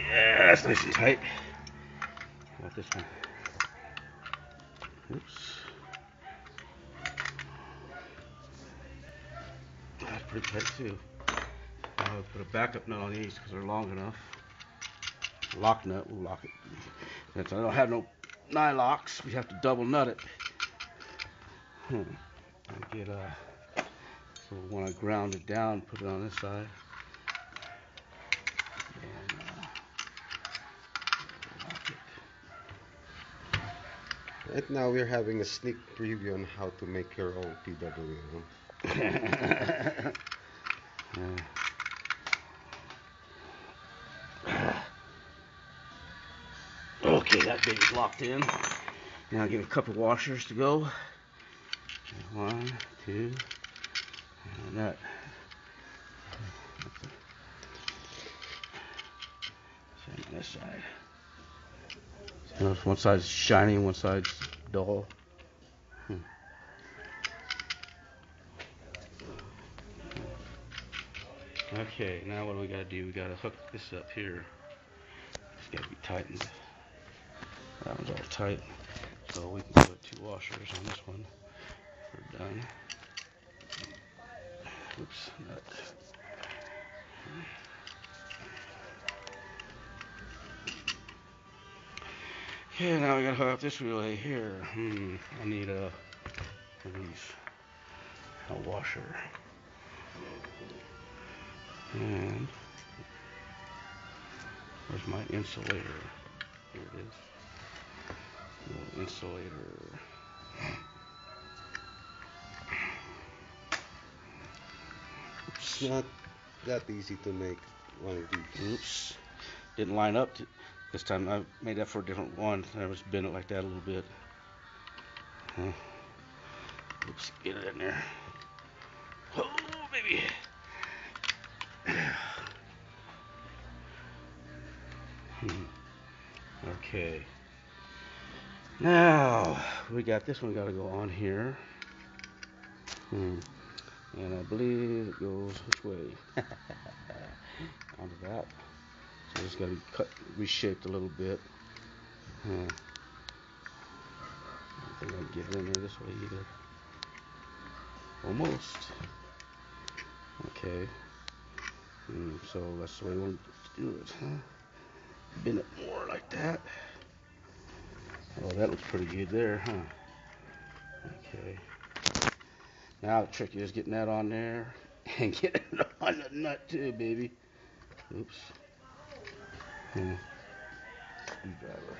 Yeah, that's nice and tight. How about this one? Oops. That's pretty tight too. I'll put a backup nut on these because they're long enough. Lock nut, we'll lock it. Since I don't have no nylocks, we have to double nut it. I get so when I ground it down, put it on this side. And lock it. Right now we're having a sneak preview on how to make your own PWM. Okay, that baby's locked in. Now give it a couple washers to go. 1, 2, and that. Same on this side. So one side's shiny, one side's dull. Okay, now what do we gotta do? We gotta hook this up here. It's gotta be tightened. That one's all tight. So we can put 2 washers on this one. We're done. Oops, nut. Okay, now we gotta hook up this relay here. I need a washer. And where's my insulator? Here it is. Little insulator. It's not that easy to make one of these. Oops. Didn't line up this time. I made that for a different one. I just bent it like that a little bit. Oops, get it in there. Oh, baby. Okay. Now, we got this one got to go on here. And I believe it goes which way? Onto that. So it's got to be cut, reshaped a little bit. I don't think I can get it in there this way either. Almost. Okay. So that's the way we want to do it, huh? Bend it more like that. Oh, that looks pretty good there, huh? Okay. Now the trick is getting that on there and getting it on the nut too, baby. Oops. Screwdriver.